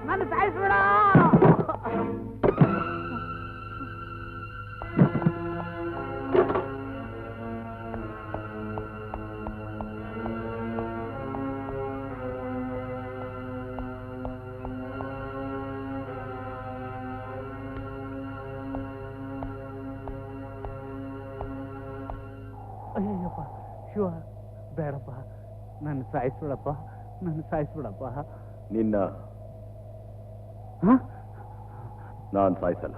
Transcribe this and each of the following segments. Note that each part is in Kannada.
ನನ್ನ ಸಾಯಿಸ್ಬೇಡ. ಅಯ್ಯಪ್ಪ ಶಿವ, ಬೇಡಪ್ಪ, ನನ್ನ ಸಾಯಿಸ್ಬಿಡಪ್ಪ, ನನ್ನ ಸಾಯಿಸ್ಬಿಡಪ್ಪ. ನಿನ್ನ ನಾನು ಸಾಯಿಸಲ್ಲ.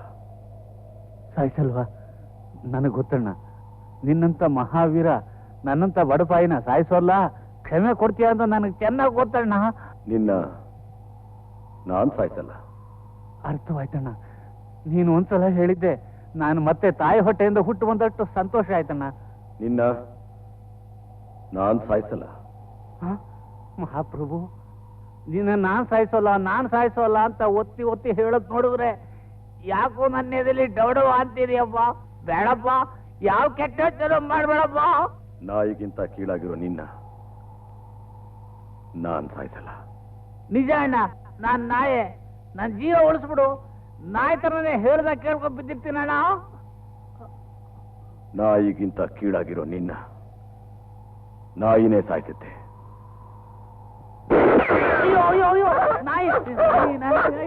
ಸಾಯಿಸಲ್ವಾ? ನನಗೆ ಗೊತ್ತಣ್ಣ, ನಿನ್ನಂತ ಮಹಾವೀರ ನನ್ನಂತ ಬಡಪಾಯಿನ ಸಾಯಿಸೋಲ್ಲ, ಕ್ಷಮೆ ಕೊಡ್ತೀಯ ಅಂತ ನನಗೆ ಚೆನ್ನಾಗಿ ಗೊತ್ತಣ್ಣ. ನಿನ್ನ ನಾನು ಸಾಯಿಸಲ್ಲ. ಅರ್ಥವಾಯ್ತಣ್ಣ. ನೀನು ಒಂದ್ಸಲ ಹೇಳಿದ್ದೆ, ನಾನು ಮತ್ತೆ ತಾಯಿ ಹೊಟ್ಟೆಯಿಂದ ಹುಟ್ಟು ಬಂದಷ್ಟು ಸಂತೋಷ ಆಯ್ತಣ್ಣ. ನಿನ್ನ ನಾನು ಸಾಯಿಸಲ್ಲ. ಮಹಾಪ್ರಭು, ನಿನ್ನ ನಾನ್ ಸಾಯಿಸೋಲ್ಲ ಅಂತ ಒತ್ತಿ ಒತ್ತಿ ಹೇಳಕ್ ನೋಡಿದ್ರೆ ಯಾಕೋ ನನ್ನ ಎದೆಯಲ್ಲಿ ಡೌಡವ ಅಂತೀರಿಯಪ್ಪ. ಬೇಡಪ್ಪ, ಯಾವ ಕೆಟ್ಟ ಚಲೋ ಮಾಡ್ಬೇಡಪ್ಪ. ನಾಯಿಗಿಂತ ಕೀಳಾಗಿರೋ ನಿನ್ನ ನಾನ್ ಸಾಯಿಸಲ್ಲ. ನಿಜ ಅಣ್ಣ, ನಾನ್ ನಾಯೆ, ನನ್ನ ಜೀವ ಉಳಿಸ್ಬಿಡು. ನಾಯಿ ತರನೇ ಹೇಳ್ದಾಗ ಕೇಳ್ಕೊಂಡ್ ಬಿದ್ದಿರ್ತೀನಣ್ಣ. ನಾಯಿಗಿಂತ ಕೀಳಾಗಿರೋ ನಿನ್ನ ನಾಯಿನೇ ಸಾಯ್ತೈತೆ. ಅಯ್ಯೋ ಅಯ್ಯೋ ಅಯ್ಯೋ, ನಾಯಿ ನಾಯಿ ನಾಯಿ